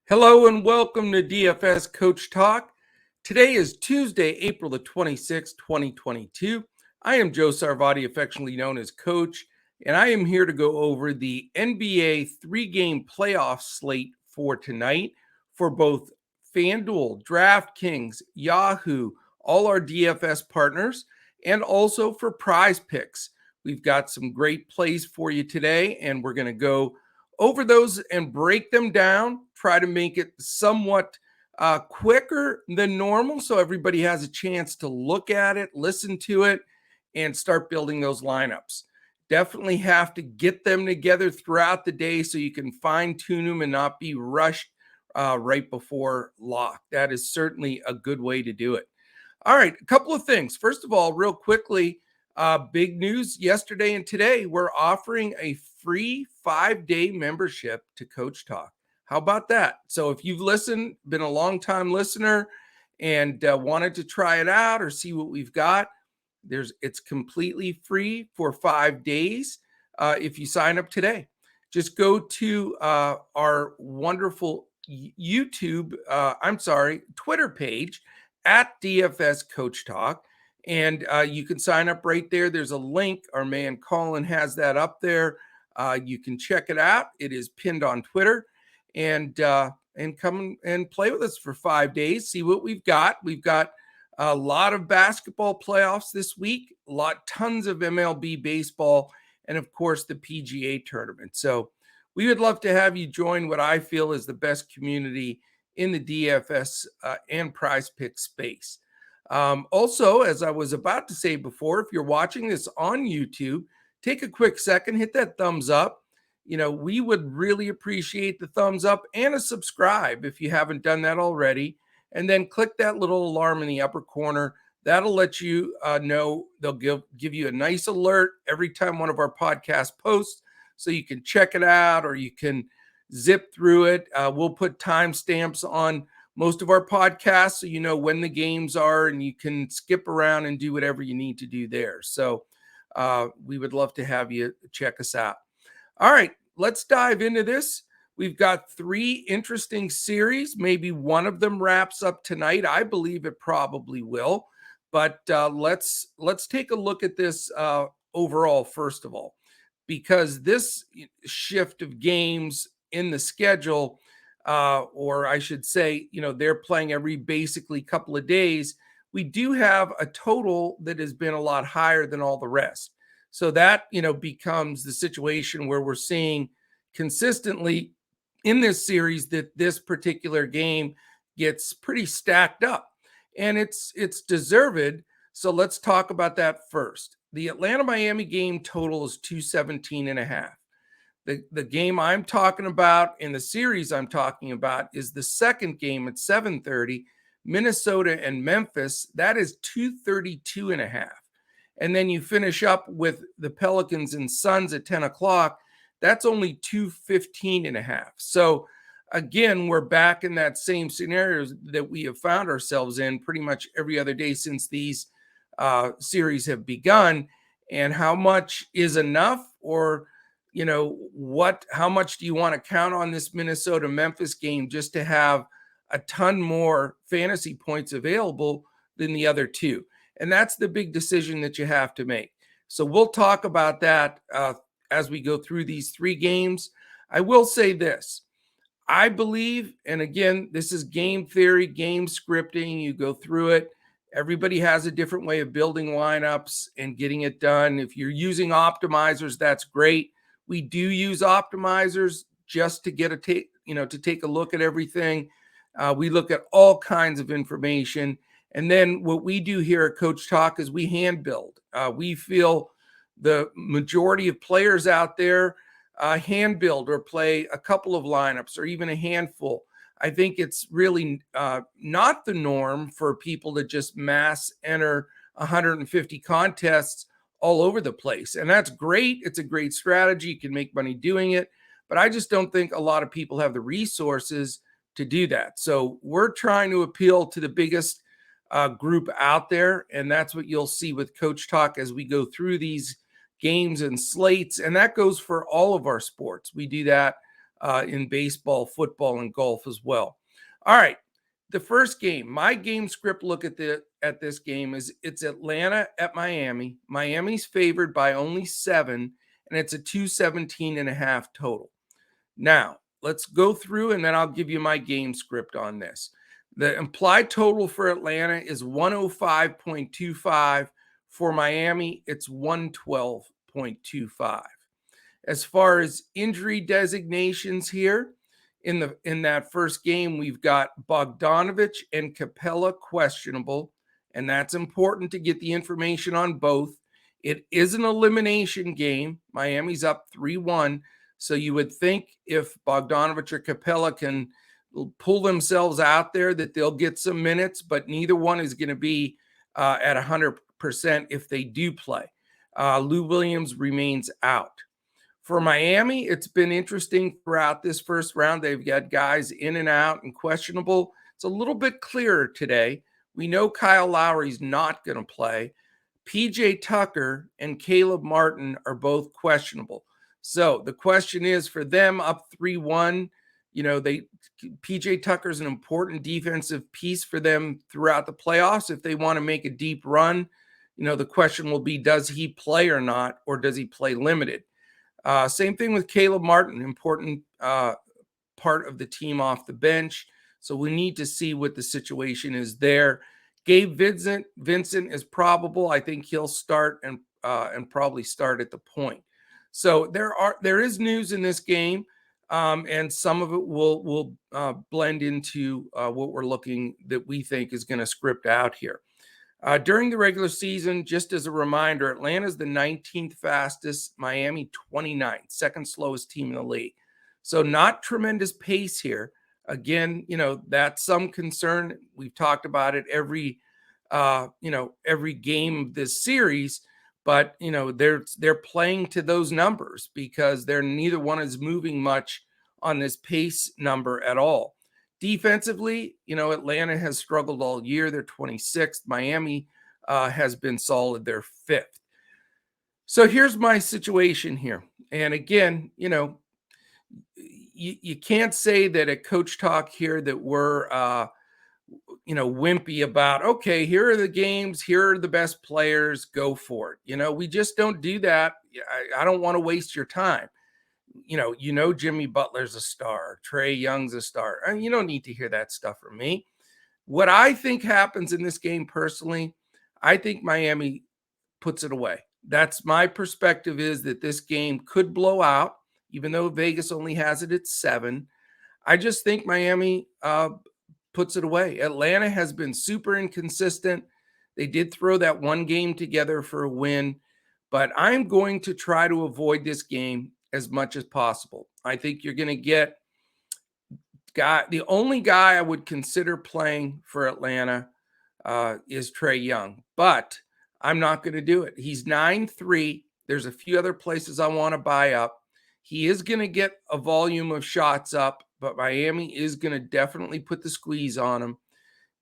Hello and welcome to DFS Coach Talk. Today is Tuesday, April the 26th, 2022. I am Joe Sarvati, affectionately known as Coach, and I am here to go over the NBA three-game playoff slate for tonight for both FanDuel, Draftkings, Yahoo, all our DFS partners, and also for Prizepicks. We've got some great plays for you today, and we're going to go over those and break them down, try to make it somewhat quicker than normal so everybody has a chance to look at it, listen to it, and start building those lineups. Definitely have to get them together throughout the day so you can fine-tune them and not be rushed right before lock. That is certainly a good way to do it. All right, a couple of things. First of all, real quickly, big news yesterday and today, we're offering a free 5-day membership to Coach Talk. How about that? So if you've listened, been a long-time listener, and wanted to try it out or see what we've got, it's completely free for 5 days if you sign up today. Just go to our wonderful Twitter page at DFS Coach Talk. And you can sign up right there. There's a link. Our man Colin has that up there. You can check it out. It is pinned on Twitter. And come and play with us for 5 days. See what we've got. We've got a lot of basketball playoffs this week. Tons of MLB baseball. And, of course, the PGA tournament. So we would love to have you join what I feel is the best community in the DFS and Prizepicks space. Also, as I was about to say before, if you're watching this on YouTube, take a quick second, hit that thumbs up. You know, we would really appreciate the thumbs up and a subscribe if you haven't done that already. And then click that little alarm in the upper corner. That'll let you know. They'll give you a nice alert every time one of our podcasts posts, so you can check it out or you can zip through it. We'll put timestamps on most of our podcasts so you know when the games are and you can skip around and do whatever you need to do there. So we would love to have you check us out. All right, let's dive into this. We've got 3 interesting series. Maybe one of them wraps up tonight. I believe it probably will. But let's take a look at this overall, first of all, because this shift of games in the schedule, or I should say, they're playing every basically couple of days. We do have a total that has been a lot higher than all the rest. So that, becomes the situation where we're seeing consistently in this series that this particular game gets pretty stacked up, and it's deserved. So let's talk about that first. The Atlanta-Miami game total is 217.5. The game I'm talking about in the series I'm talking about is the second game at 7:30, Minnesota and Memphis. That is 232.5. And then you finish up with the Pelicans and Suns at 10 o'clock. That's only 215.5. So again, we're back in that same scenario that we have found ourselves in pretty much every other day since these series have begun. And how much is enough, or how much do you want to count on this Minnesota-Memphis game just to have a ton more fantasy points available than the other two? And that's the big decision that you have to make. So we'll talk about that as we go through these 3 games. I will say this. I believe, and again, this is game theory, game scripting. You go through it. Everybody has a different way of building lineups and getting it done. If you're using optimizers, that's great. We do use optimizers just to get to take a look at everything. We look at all kinds of information. And then what we do here at Coach Talk is we hand build. We feel the majority of players out there hand build or play a couple of lineups or even a handful. I think it's really not the norm for people to just mass enter 150 contests all over the place. And that's great. It's a great strategy. You can make money doing it. But I just don't think a lot of people have the resources to do that. So we're trying to appeal to the biggest group out there. And that's what you'll see with Coach Talk as we go through these games and slates. And that goes for all of our sports. We do that in baseball, football, and golf as well. All right. The first game, my game script look at this game is it's Atlanta at Miami. Miami's favored by only 7, and it's a 217.5 total. Now, let's go through and then I'll give you my game script on this. The implied total for Atlanta is 105.25. For Miami, it's 112.25. As far as injury designations here, in that first game, we've got Bogdanovich and Capella questionable, and that's important to get the information on both. It is an elimination game. Miami's up 3-1, so you would think if Bogdanovich or Capella can pull themselves out there that they'll get some minutes, but neither one is going to be at 100% if they do play. Lou Williams remains out. For Miami, it's been interesting throughout this first round. They've got guys in and out and questionable. It's a little bit clearer today. We know Kyle Lowry's not going to play. PJ Tucker and Caleb Martin are both questionable. So the question is for them up 3-1, PJ Tucker's an important defensive piece for them throughout the playoffs. If they want to make a deep run, the question will be, does he play or not, or does he play limited? Same thing with Caleb Martin, important part of the team off the bench. So we need to see what the situation is there. Gabe Vincent is probable. I think he'll start and probably start at the point. So there is news in this game, and some of it will blend into what we're looking that we think is going to script out here. During the regular season, just as a reminder, Atlanta's the 19th fastest, Miami 29th, second slowest team in the league. So not tremendous pace here. Again, that's some concern. We've talked about it every game of this series, but they're playing to those numbers because neither one is moving much on this pace number at all. Defensively, Atlanta has struggled all year. They're 26th. Miami has been solid. They're 5th. So here's my situation here. And again, you can't say that at Coach Talk here that we're, wimpy about, okay, here are the games. Here are the best players. Go for it. We just don't do that. I don't want to waste your time. Jimmy Butler's a star. Trae Young's a star. You don't need to hear that stuff from me. What I think happens in this game personally, I think Miami puts it away. That's my perspective, is that this game could blow out, even though Vegas only has it at 7. I just think Miami puts it away. Atlanta has been super inconsistent. They did throw that one game together for a win, but I'm going to try to avoid this game as much as possible. I think you're going to get the only guy I would consider playing for Atlanta is Trae Young, but I'm not going to do it. He's 9-3. There's a few other places I want to buy up. He is going to get a volume of shots up, but Miami is going to definitely put the squeeze on him.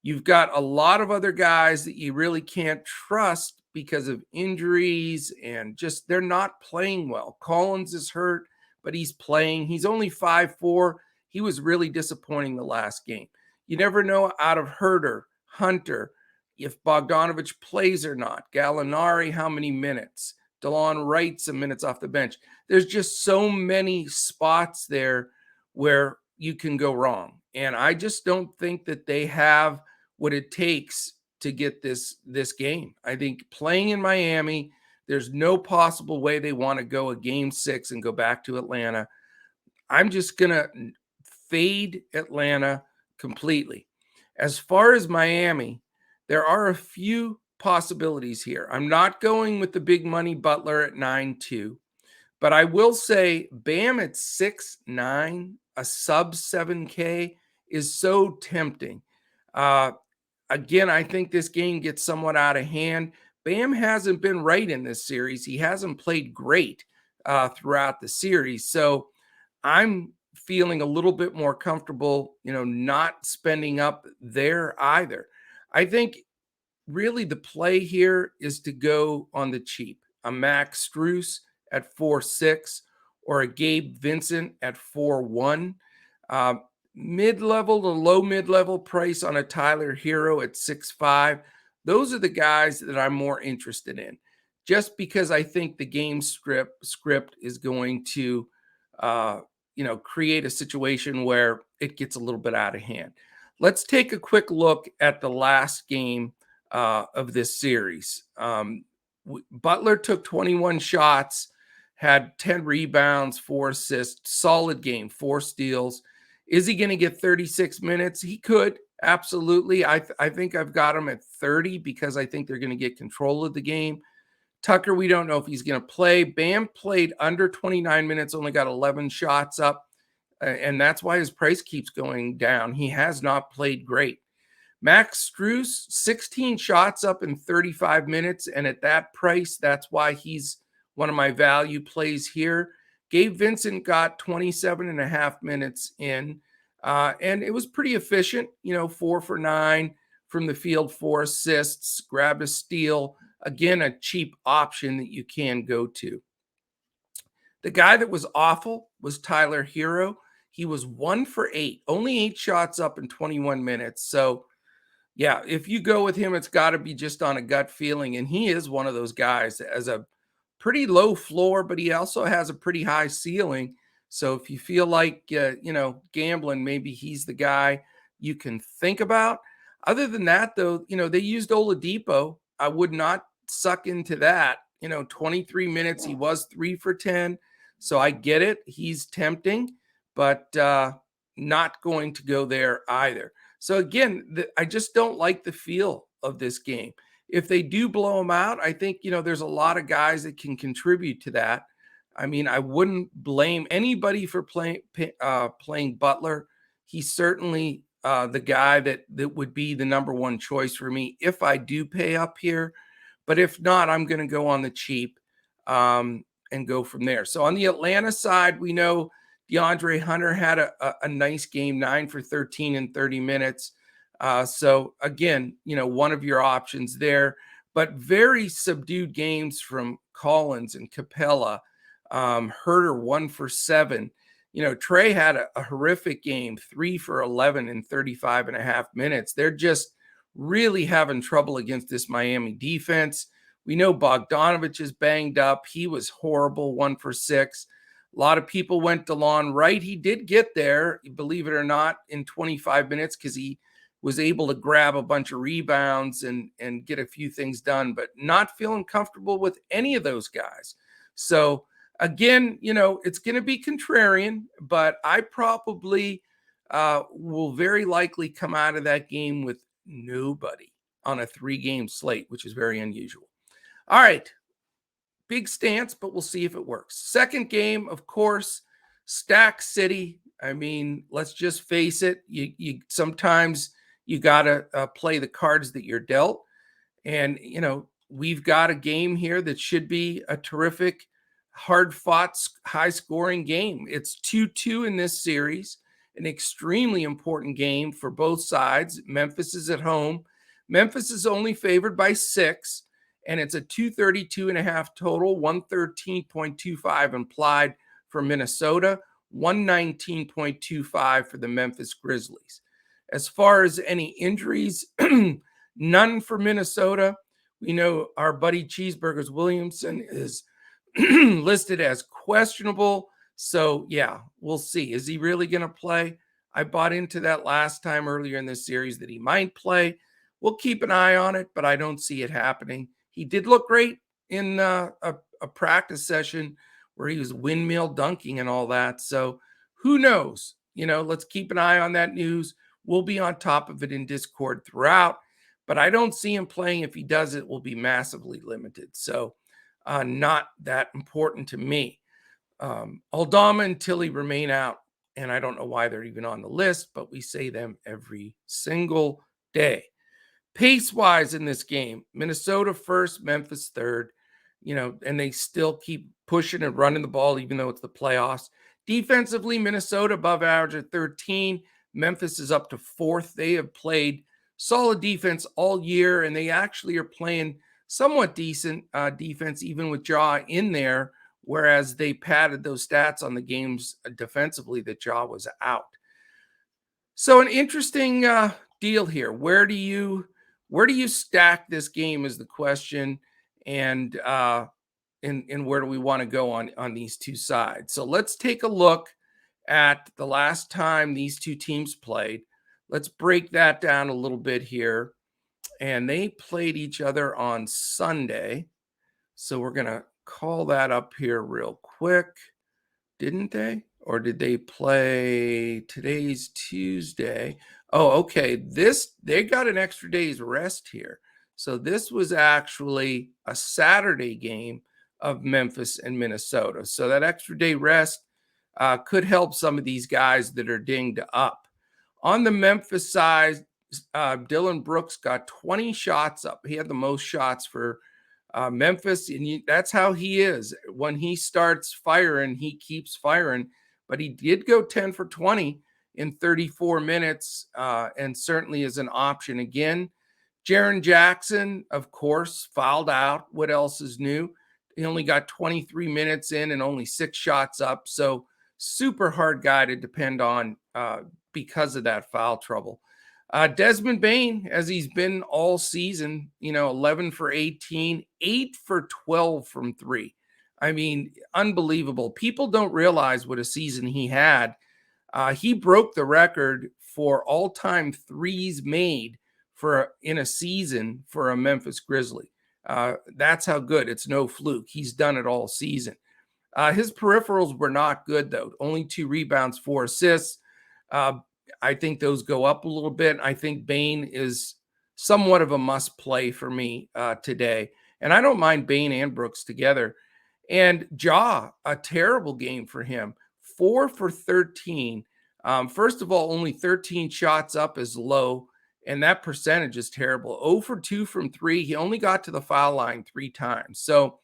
You've got a lot of other guys that you really can't trust because of injuries and just they're not playing well. Collins is hurt, but he's playing. He's only 5'4". He was really disappointing the last game. You never know out of Herter, Hunter, if Bogdanovich plays or not. Gallinari, how many minutes? DeLon Wright, some minutes off the bench. There's just so many spots there where you can go wrong. And I just don't think that they have what it takes to get this game. I think playing in Miami, there's no possible way they want to go a game 6 and go back to Atlanta. I'm just going to fade Atlanta completely. As far as Miami, there are a few possibilities here. I'm not going with the big money Butler at 9-2, but I will say Bam at 6-9, a sub 7K is so tempting. Again, I think this game gets somewhat out of hand. Bam hasn't been right in this series. He hasn't played great throughout the series. So I'm feeling a little bit more comfortable, not spending up there either. I think really the play here is to go on the cheap. A Max Strus at 4-6 or a Gabe Vincent at 4-1. Mid-level to low mid-level price on a Tyler Hero at 6-5. Those are the guys that I'm more interested in, just because I think the game script is going to, create a situation where it gets a little bit out of hand. Let's take a quick look at the last game of this series. Butler took 21 shots, had 10 rebounds, 4 assists, solid game, 4 steals. Is he going to get 36 minutes? He could, absolutely. I think I've got him at 30 because I think they're going to get control of the game. Tucker, we don't know if he's going to play. Bam played under 29 minutes, only got 11 shots up, and that's why his price keeps going down. He has not played great. Max Strus, 16 shots up in 35 minutes, and at that price, that's why he's one of my value plays here. Gabe Vincent got 27 and a half minutes in, and it was pretty efficient, 4 for 9 from the field, 4 assists, grabbed a steal. Again, a cheap option that you can go to. The guy that was awful was Tyler Hero. He was 1 for 8, only 8 shots up in 21 minutes. So, yeah, if you go with him, it's got to be just on a gut feeling. And he is one of those guys that has a pretty low floor, but he also has a pretty high ceiling. So if you feel like, gambling, maybe he's the guy you can think about. Other than that, though, they used Oladipo. I would not suck into that. 23 minutes, he was 3 for 10. So I get it. He's tempting, but not going to go there either. So again, I just don't like the feel of this game. If they do blow them out, I think, there's a lot of guys that can contribute to that. I mean, I wouldn't blame anybody for playing Butler. He's certainly the guy that would be the number one choice for me if I do pay up here. But if not, I'm going to go on the cheap and go from there. So on the Atlanta side, we know DeAndre Hunter had a nice game, 9 for 13 in 30 minutes. So again, one of your options there, but very subdued games from Collins and Capella. Herter 1 for 7. Trey had a horrific game, 3 for 11 in 35 and a half minutes. They're just really having trouble against this Miami defense. We know Bogdanovich is banged up. He was horrible, 1 for 6. A lot of people went DeLon Wright. He did get there, believe it or not, in 25 minutes because he was able to grab a bunch of rebounds and get a few things done, but not feeling comfortable with any of those guys. So again, it's going to be contrarian, but I probably will very likely come out of that game with nobody on a 3-game slate, which is very unusual. All right. Big stance, but we'll see if it works. Second game, of course, Stack City. I mean, let's just face it. You sometimes you got to play the cards that you're dealt. And, we've got a game here that should be a terrific, hard-fought, high-scoring game. It's 2-2 in this series, an extremely important game for both sides. Memphis is at home. Memphis is only favored by 6, and it's a 232.5 total, 113.25 implied for Minnesota, 119.25 for the Memphis Grizzlies. As far as any injuries, none for Minnesota. We know our buddy Cheeseburgers Williamson is listed as questionable. So, yeah, we'll see. Is he really going to play? I bought into that last time earlier in this series that he might play. We'll keep an eye on it, but I don't see it happening. He did look great in a practice session where he was windmill dunking and all that. So who knows? Let's keep an eye on that news. We'll be on top of it in Discord throughout, but I don't see him playing. If he does, it will be massively limited. So not that important to me. Aldama and Tilly remain out, and I don't know why they're even on the list, but we say them every single day. Pace-wise in this game, Minnesota first, Memphis third, and they still keep pushing and running the ball even though it's the playoffs. Defensively, Minnesota above average at 13. Memphis is up to 4th. They have played solid defense all year, and they actually are playing somewhat decent defense even with Ja in there whereas they padded those stats on the games defensively that Ja was out. So an interesting deal here. Where do you stack this game is the question, and where do we want to go on these two sides? So let's take a look at the last time these two teams played. Let's break that down a little bit here. And they played each other on Sunday. So we're going to call that up here real quick. Didn't they? Or did they play today's Tuesday? Oh, okay. They got an extra day's rest here. So this was actually a Saturday game of Memphis and Minnesota. So that extra day rest could help some of these guys that are dinged up. On the Memphis side, Dillon Brooks got 20 shots up. He had the most shots for Memphis, and that's how he is. When he starts firing, he keeps firing. But he did go 10 for 20 in 34 minutes, and certainly is an option again. Jaren Jackson, of course, fouled out. What else is new? He only got 23 minutes in and only 6 shots up. So super hard guy to depend on because of that foul trouble. Desmond Bane, as he's been all season, 11 for 18, 8 for 12 from 3. I mean, unbelievable. People don't realize what a season he had. He broke the record for all-time threes made in a season for a Memphis Grizzly. That's how good. It's no fluke. He's done it all season. His peripherals were not good, though. Only 2 rebounds, 4 assists. I think those go up a little bit. I think Bane is somewhat of a must play for me today. And I don't mind Bane and Brooks together. And Ja, a terrible game for him. 4 for 13. First of all, only 13 shots up is low, and that percentage is terrible. 0 for 2 from 3. He only got to the foul line 3 times. So,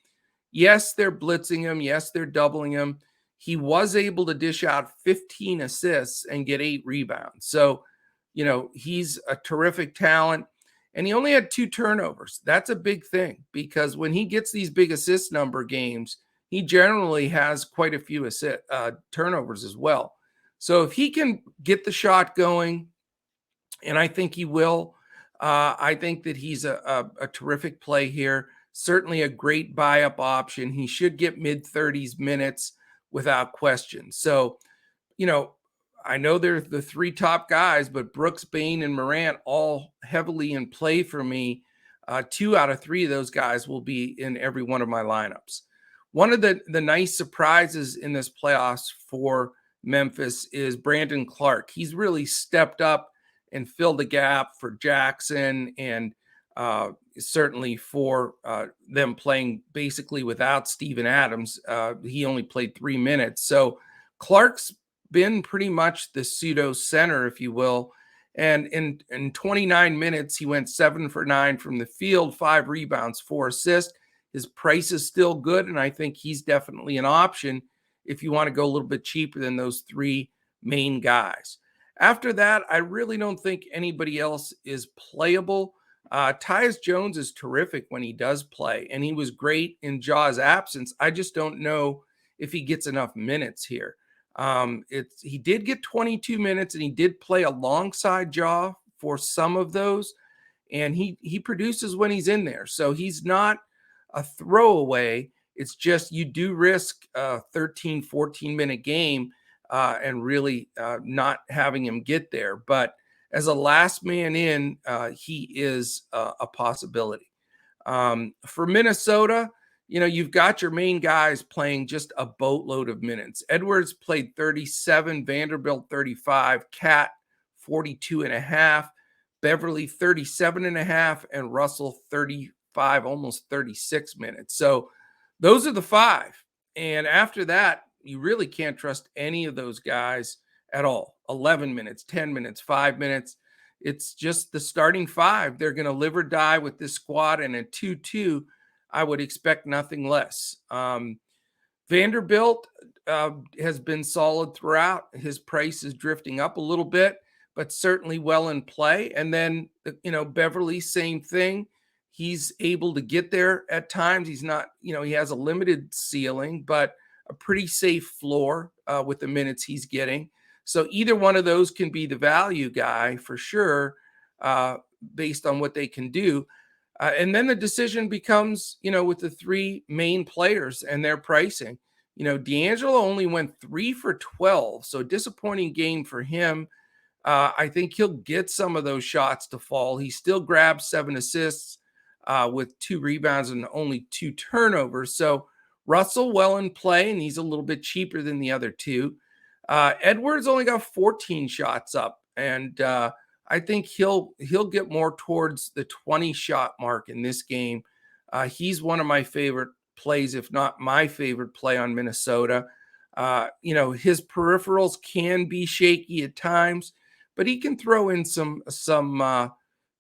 yes, they're blitzing him. Yes, they're doubling him. He was able to dish out 15 assists and get 8 rebounds. So, he's a terrific talent. And he only had 2 turnovers. That's a big thing because when he gets these big assist number games, he generally has quite a few turnovers as well. So if he can get the shot going, and I think he will, I think that he's a terrific play here. Certainly a great buy-up option. He should get mid-30s minutes without question. So, I know they're the 3 top guys, but Brooks, Bane, and Morant all heavily in play for me. 2 out of 3 of those guys will be in every one of my lineups. One of the nice surprises in this playoffs for Memphis is Brandon Clark. He's really stepped up and filled the gap for Jackson and certainly for them playing basically without Steven Adams. He only played 3 minutes. So Clark's been pretty much the pseudo center, if you will. And in 29 minutes, he went 7 for 9 from the field, 5 rebounds, 4 assists. His price is still good, and I think he's definitely an option if you want to go a little bit cheaper than those 3 main guys. After that, I really don't think anybody else is playable. Tyus Jones is terrific when he does play, and he was great in Ja's absence. I just don't know if he gets enough minutes here. He did get 22 minutes, and he did play alongside Ja for some of those, and he produces when he's in there. So he's not a throwaway. It's just you do risk a 13, 14-minute game and really not having him get there. But as a last man in, he is a possibility. For Minnesota, you've got your main guys playing just a boatload of minutes. Edwards played 37, Vanderbilt 35, Cat 42.5, Beverly 37.5, and Russell 35, almost 36 minutes. So those are the 5. And after that, you really can't trust any of those guys at all. 11 minutes, 10 minutes, 5 minutes. It's just the starting 5. They're going to live or die with this squad, and a 2-2, I would expect nothing less. Vanderbilt has been solid throughout. His price is drifting up a little bit, but certainly well in play. And then, Beverly, same thing. he's able to get there at times. He's not, he has a limited ceiling, but a pretty safe floor with the minutes he's getting. So either one of those can be the value guy for sure, based on what they can do. And then the decision becomes, with the three main players and their pricing. D'Angelo only went 3 for 12, so disappointing game for him. I think he'll get some of those shots to fall. He still grabs 7 assists with 2 rebounds and only 2 turnovers. So Russell well in play, and he's a little bit cheaper than the other two. Edwards only got 14 shots up, and I think he'll get more towards the 20 shot mark in this game. He's one of my favorite plays, if not my favorite play on Minnesota. His peripherals can be shaky at times, but he can throw in some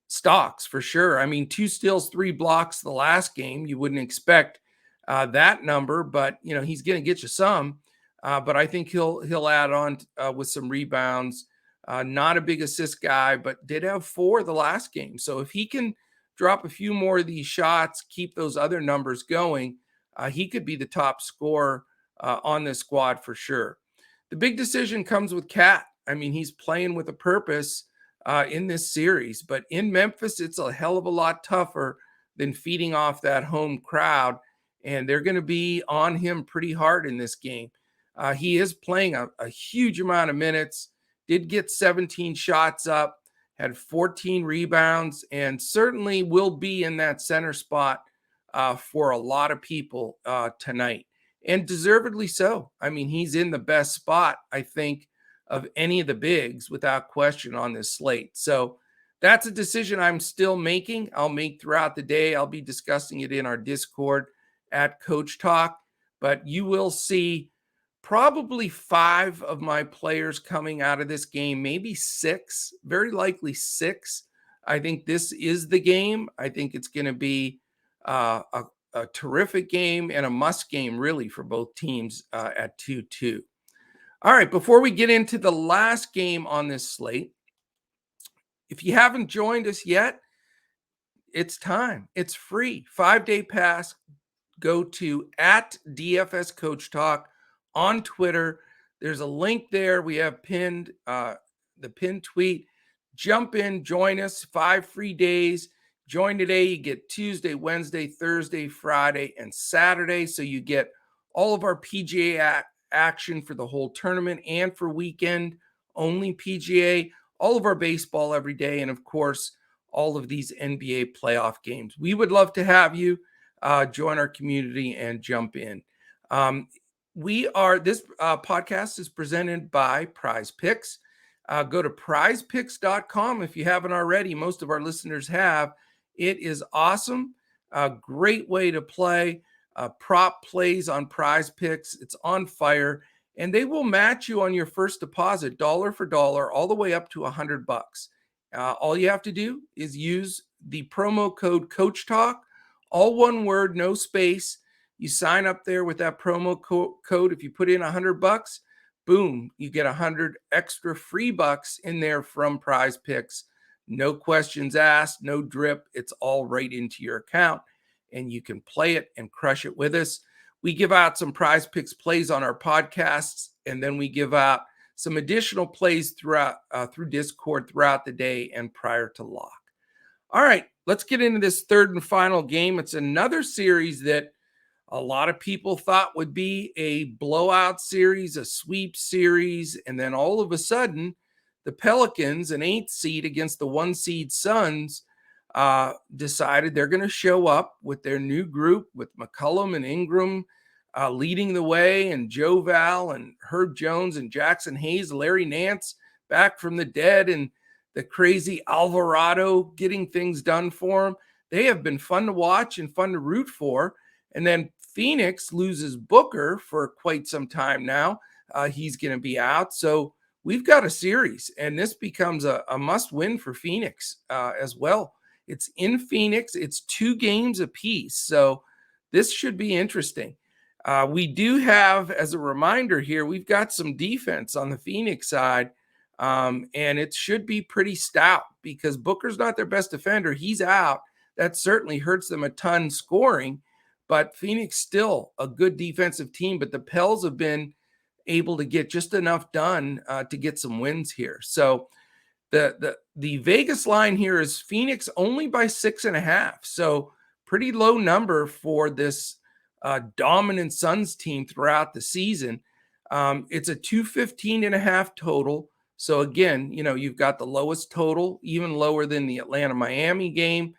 stocks for sure. I mean, 2 steals, 3 blocks the last game. You wouldn't expect that number, but he's going to get you some. But I think he'll add on with some rebounds. Not a big assist guy, but did have 4 the last game. So if he can drop a few more of these shots, keep those other numbers going, he could be the top scorer on this squad for sure. The big decision comes with Cat. I mean, he's playing with a purpose in this series, but in Memphis, it's a hell of a lot tougher than feeding off that home crowd, and they're going to be on him pretty hard in this game. He is playing a huge amount of minutes, did get 17 shots up, had 14 rebounds, and certainly will be in that center spot for a lot of people tonight, and deservedly so. I mean, he's in the best spot, I think, of any of the bigs without question on this slate. So that's a decision I'm still making. I'll make throughout the day. I'll be discussing it in our Discord at Coach Talk, but you will see probably 5 of my players coming out of this game, maybe 6, very likely 6. I think this is the game. I think it's going to be a terrific game and a must game really for both teams at 2-2. All right, before we get into the last game on this slate, if you haven't joined us yet, it's time. It's free. 5-day pass. Go to at DFS Coach Talk on Twitter. There's a link there. We have pinned the pinned tweet. Jump in, join us. 5 free days. Join today. You get Tuesday, Wednesday, Thursday, Friday, and Saturday. So you get all of our PGA action for the whole tournament and for weekend only PGA, all of our baseball every day, and of course, all of these NBA playoff games. We would love to have you join our community and jump in. This podcast is presented by Prizepicks. Go to prizepicks.com if you haven't already. Most of our listeners have. It is awesome. A great way to play. Prop plays on Prizepicks. It's on fire, and they will match you on your first deposit, dollar for dollar, all the way up to $100. All you have to do is use the promo code Coach Talk, all one word, no space. You sign up there with that promo code. If you put in $100, boom, you get 100 extra free bucks in there from Prizepicks. No questions asked, no drip. It's all right into your account, and you can play it and crush it with us. We give out some Prizepicks plays on our podcasts, and then we give out some additional plays throughout through Discord throughout the day and prior to lock. All right, let's get into this third and final game. It's another series that a lot of people thought would be a blowout series, a sweep series, and then all of a sudden, the Pelicans, an 8th seed against the 1 seed Suns, decided they're going to show up with their new group with McCollum and Ingram leading the way, and Joe Val and Herb Jones and Jackson Hayes, Larry Nance back from the dead, and the crazy Alvarado getting things done for them. They have been fun to watch and fun to root for. And then Phoenix loses Booker for quite some time now. He's going to be out. So we've got a series, and this becomes a must win for Phoenix as well. It's in Phoenix. It's 2 games apiece. So this should be interesting. We do have, as a reminder here, we've got some defense on the Phoenix side, and it should be pretty stout because Booker's not their best defender. He's out. that certainly hurts them a ton scoring. But Phoenix still a good defensive team, but the Pels have been able to get just enough done to get some wins here. So the Vegas line here is Phoenix only by 6.5. So pretty low number for this dominant Suns team throughout the season. It's a 215.5 total. So again, you've got the lowest total, even lower than the Atlanta-Miami game.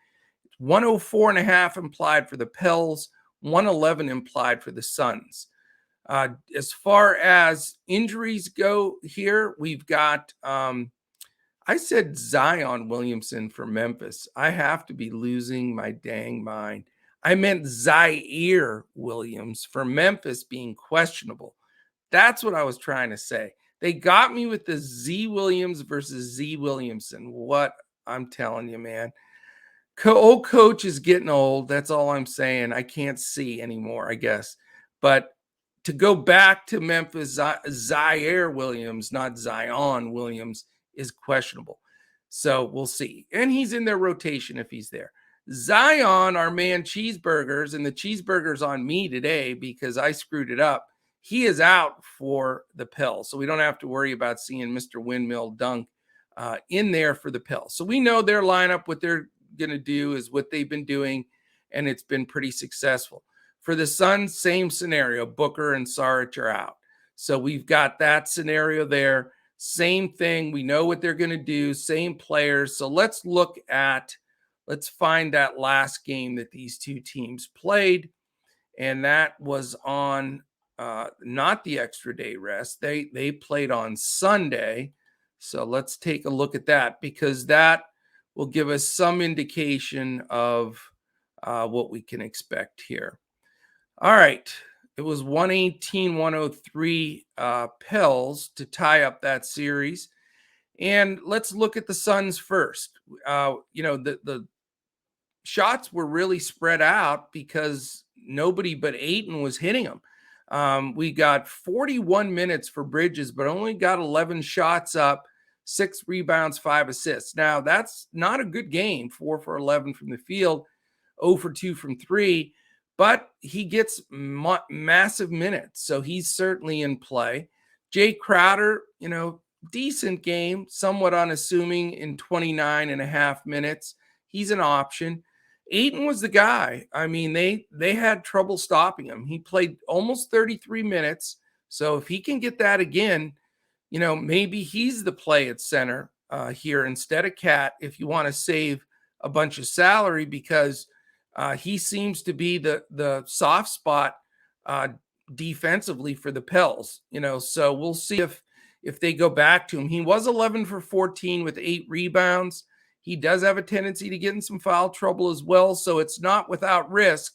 104.5 implied for the Pels, 111 implied for the Suns. As far as injuries go here, we've got, I said Zion Williamson for Memphis. I have to be losing my dang mind. I meant Zaire Williams for Memphis being questionable. That's what I was trying to say. They got me with the Z Williams versus Z Williamson. What I'm telling you, man. Old coach is getting old. That's all I'm saying. I can't see anymore, I guess. But to go back to Memphis, Zaire Williams, not Zion Williams, is questionable. So we'll see. And he's in their rotation if he's there. Zion, our man Cheeseburgers, and the cheeseburger's on me today because I screwed it up. He is out for the Pels. So we don't have to worry about seeing Mr. Windmill Dunk in there for the Pels. So we know their lineup, what they're going to do is what they've been doing, and it's been pretty successful. For the Suns, same scenario. Booker and Saric are out. So we've got that scenario there. Same thing. We know what they're going to do. Same players. So let's find that last game that these two teams played. And that was on not the extra day rest. They played on Sunday. So let's take a look at that because that will give us some indication of what we can expect here. All right. It was 118-103 Pels to tie up that series. And let's look at the Suns first. The shots were really spread out because nobody but Ayton was hitting them. We got 41 minutes for Bridges, but only got 11 shots up, 6 rebounds, 5 assists. Now, that's not a good game, 4 for 11 from the field, 0 for 2 from 3, but he gets massive minutes, so he's certainly in play. Jay Crowder, decent game, somewhat unassuming in 29.5 minutes. He's an option. Ayton was the guy. I mean, they had trouble stopping him. He played almost 33 minutes. So if he can get that again, maybe he's the play at center here instead of Cat if you want to save a bunch of salary because he seems to be the soft spot defensively for the Pels. So we'll see if they go back to him. He was 11 for 14 with 8 rebounds. He does have a tendency to get in some foul trouble as well, so it's not without risk.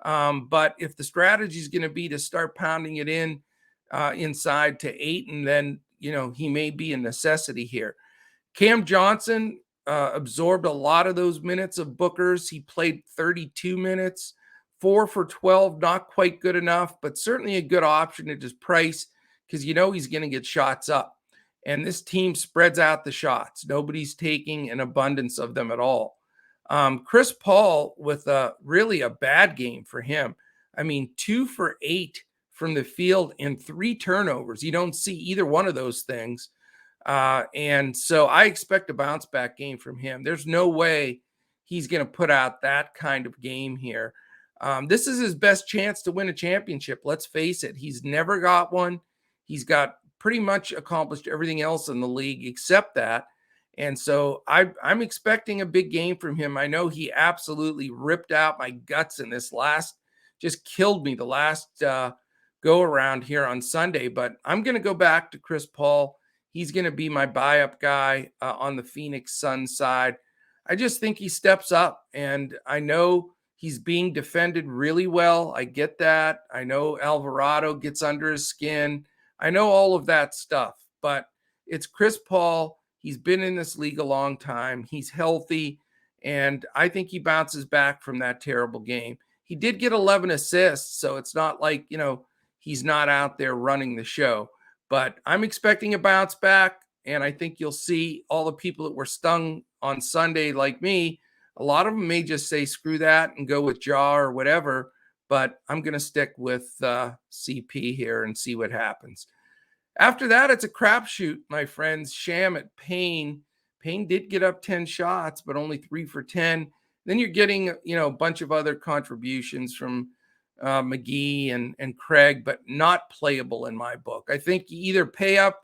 But if the strategy is going to be to start pounding it in inside to Ayton, then, he may be a necessity here. Cam Johnson absorbed a lot of those minutes of Booker's. He played 32 minutes, 4 for 12, not quite good enough, but certainly a good option at his price because he's going to get shots up. And this team spreads out the shots. Nobody's taking an abundance of them at all. Chris Paul with really a bad game for him. I mean, 2 for 8 from the field and 3 turnovers. You don't see either one of those things. And so I expect a bounce back game from him. There's no way he's going to put out that kind of game here. This is his best chance to win a championship. Let's face it. He's never got one. He's got pretty much accomplished everything else in the league except that. And so I'm expecting a big game from him. I know he absolutely ripped out my guts in this just killed me the last go around here on Sunday, but I'm going to go back to Chris Paul. He's going to be my buy-up guy on the Phoenix Suns side. I just think he steps up, and I know he's being defended really well. I get that. I know Alvarado gets under his skin. I know all of that stuff, but it's Chris Paul. He's been in this league a long time. He's healthy, and I think he bounces back from that terrible game. He did get 11 assists, so it's not like, he's not out there running the show. But I'm expecting a bounce back, and I think you'll see all the people that were stung on Sunday like me A lot of them may just say, screw that and go with Ja or whatever, but I'm going to stick with CP here and see what happens. After that, it's a crapshoot, my friends. Sham at Payne. Payne did get up 10 shots, but only 3 for 10. Then you're getting, a bunch of other contributions from McGee and Craig, but not playable in my book. I think you either pay up,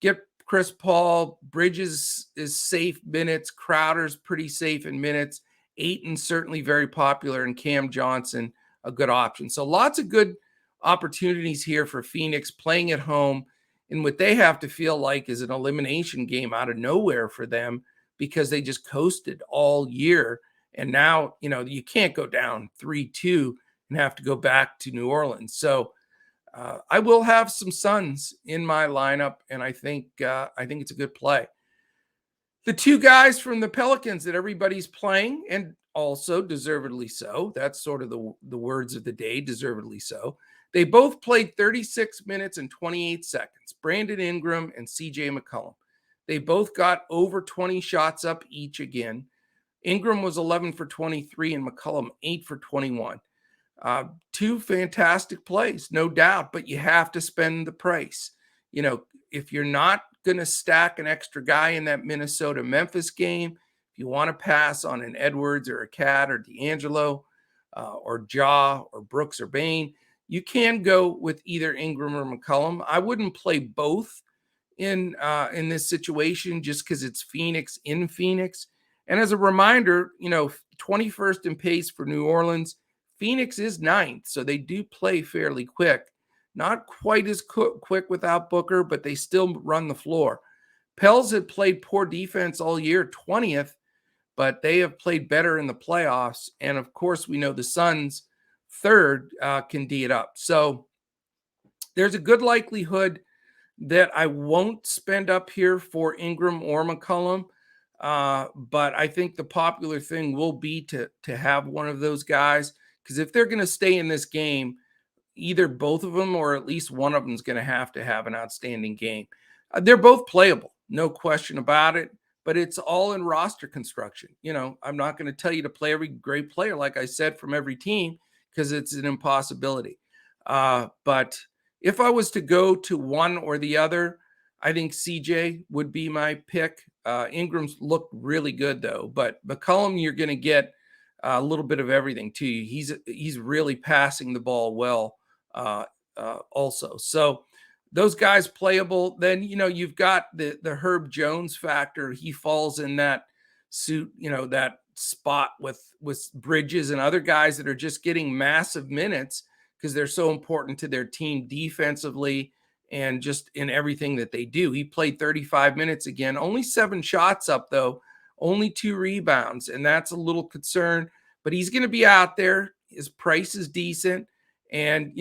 get Chris Paul. Bridges is safe minutes. Crowder's pretty safe in minutes. Ayton's certainly very popular, and Cam Johnson, a good option. So lots of good opportunities here for Phoenix playing at home in what they have to feel like is an elimination game out of nowhere for them because they just coasted all year. And now, you can't go down 3-2 and have to go back to New Orleans. So I will have some Suns in my lineup, and I think it's a good play. The two guys from the Pelicans that everybody's playing, and also deservedly so. That's sort of the words of the day, deservedly so. They both played 36 minutes and 28 seconds. Brandon Ingram and CJ McCollum. They both got over 20 shots up each again. Ingram was 11 for 23 and McCollum 8 for 21. Two fantastic plays, no doubt, but you have to spend the price. If you're not going to stack an extra guy in that Minnesota-Memphis game, if you want to pass on an Edwards or a Cat or D'Angelo or Ja or Brooks or Bain, you can go with either Ingram or McCollum. I wouldn't play both in this situation just because it's Phoenix in Phoenix. And as a reminder, 21st in pace for New Orleans. Phoenix is 9th, so they do play fairly quick. Not quite as quick without Booker, but they still run the floor. Pels had played poor defense all year, 20th, but they have played better in the playoffs. And of course, we know the Suns, 3rd, can D it up. So there's a good likelihood that I won't spend up here for Ingram or McCollum. But I think the popular thing will be to have one of those guys, because if they're going to stay in this game, either both of them or at least one of them is going to have an outstanding game. They're both playable, no question about it, but it's all in roster construction. I'm not going to tell you to play every great player, like I said, from every team, because it's an impossibility. But if I was to go to one or the other, I think CJ would be my pick. Ingram's looked really good, though, but McCollum, you're going to get a little bit of everything too. He's really passing the ball well also. So those guys playable. Then, you've got the Herb Jones factor. He falls in that suit, that spot with Bridges and other guys that are just getting massive minutes because they're so important to their team defensively and just in everything that they do. He played 35 minutes again, only 7 shots up though, only 2 rebounds, and that's a little concern, but he's going to be out there. His price is decent and,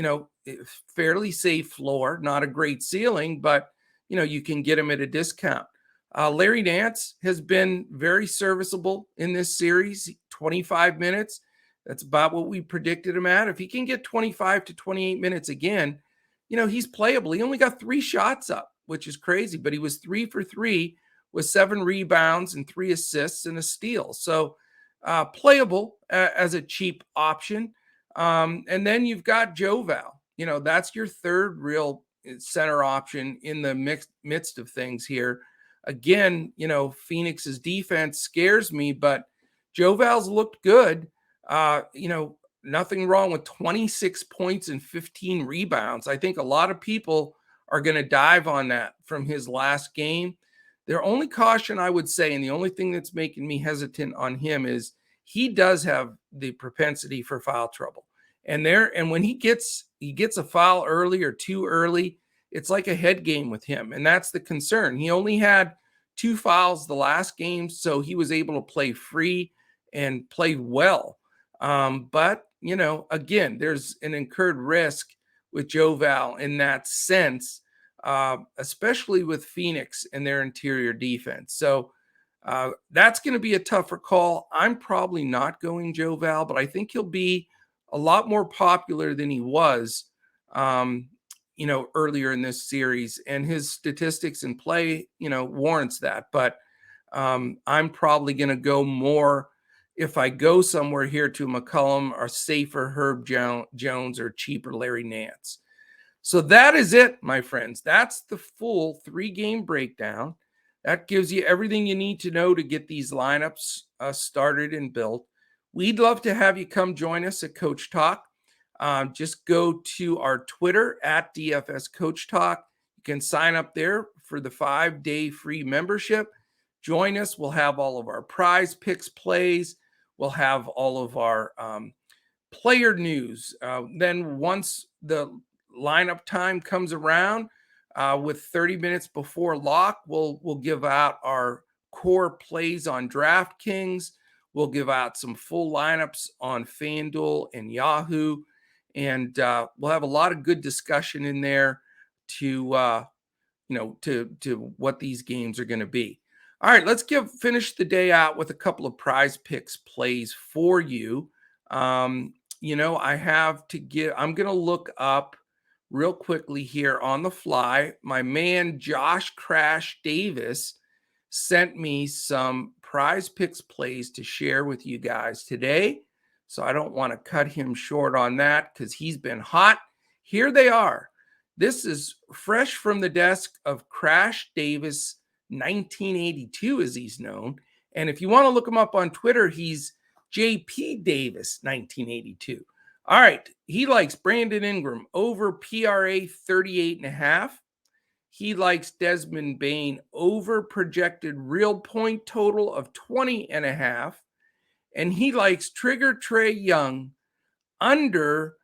fairly safe floor, not a great ceiling, but, you can get him at a discount. Larry Nance has been very serviceable in this series, 25 minutes. That's about what we predicted him at. If he can get 25 to 28 minutes again, he's playable. He only got 3 shots up, which is crazy, but he was 3 for 3 with 7 rebounds and 3 assists and a steal. So playable as a cheap option. And then you've got Joe Val. That's your 3rd real center option in the midst of things here. Again, Phoenix's defense scares me, but Joe Val's looked good. Nothing wrong with 26 points and 15 rebounds. I think a lot of people are going to dive on that from his last game. Their only caution, I would say, and the only thing that's making me hesitant on him is he does have the propensity for foul trouble. And when he gets a foul early or too early, it's like a head game with him. And that's the concern. He only had 2 fouls the last game, so he was able to play free and play well. But, again, there's an incurred risk with Joe Val in that sense, especially with Phoenix and their interior defense. So that's going to be a tougher call. I'm probably not going Joe Val, but I think he'll be a lot more popular than he was, earlier in this series. And his statistics and play, warrants that. But I'm probably going to go more if I go somewhere here to McCollum or safer Herb Jones or cheaper Larry Nance. So that is it, my friends. That's the full 3-game breakdown. That gives you everything you need to know to get these lineups started and built. We'd love to have you come join us at Coach Talk. Just go to our Twitter at DFS Coach Talk. You can sign up there for the 5-day free membership. Join us. We'll have all of our prize picks plays. We'll have all of our player news. Then once the lineup time comes around, with 30 minutes before lock, we'll give out our core plays on Draftkings. We'll give out some full lineups on FanDuel and Yahoo, and we'll have a lot of good discussion in there to to what these games are going to be. All right, let's finish the day out with a couple of prize picks plays for you. I'm going to look up real quickly here on the fly. My man, Josh Crash Davis, sent me some prize picks plays to share with you guys today. So I don't want to cut him short on that because he's been hot. Here they are. This is fresh from the desk of Crash Davis, 1982, as he's known. And if you want to look him up on Twitter, he's JP Davis, 1982. All right. He likes Brandon Ingram over PRA 38.5. He likes Desmond Bane over projected real point total of 20.5. And he likes Trigger Trae Young under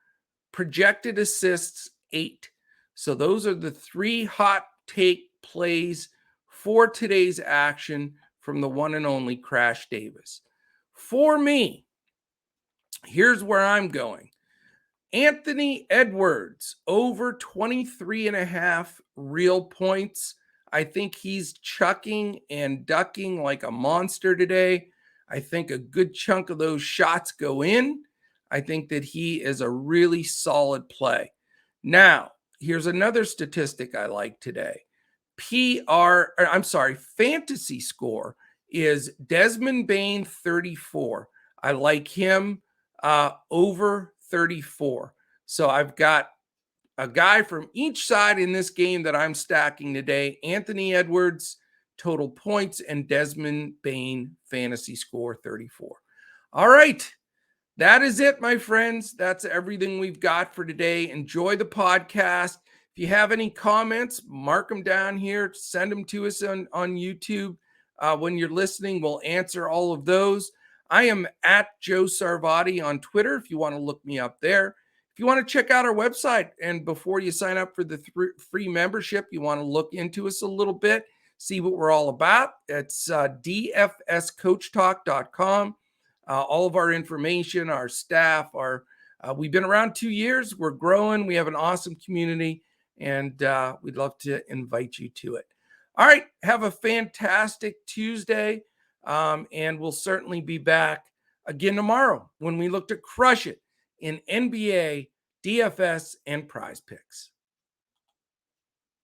projected assists 8. So those are the 3 hot take plays for today's action from the one and only Crash Davis. For me, here's where I'm going. Anthony Edwards over 23.5 real points. I think he's chucking and ducking like a monster today. I think a good chunk of those shots go in. I think that he is a really solid play. Now, here's another statistic I like today. Fantasy score is Desmond Bane 34. I like him over 34. So I've got a guy from each side in this game that I'm stacking today. Anthony Edwards, total points, and Desmond Bane, fantasy score 34. All right. That is it, my friends. That's everything we've got for today. Enjoy the podcast. If you have any comments, mark them down here. Send them to us on YouTube. When you're listening, we'll answer all of those. I am at Joe Sarvati on Twitter if you want to look me up there. If you want to check out our website, and before you sign up for the free membership, you want to look into us a little bit, see what we're all about. It's dfscoachtalk.com. All of our information, our staff, we've been around 2 years. We're growing. We have an awesome community, and we'd love to invite you to it. All right. Have a fantastic Tuesday. And we'll certainly be back again tomorrow when we look to crush it in NBA, DFS, and prize picks.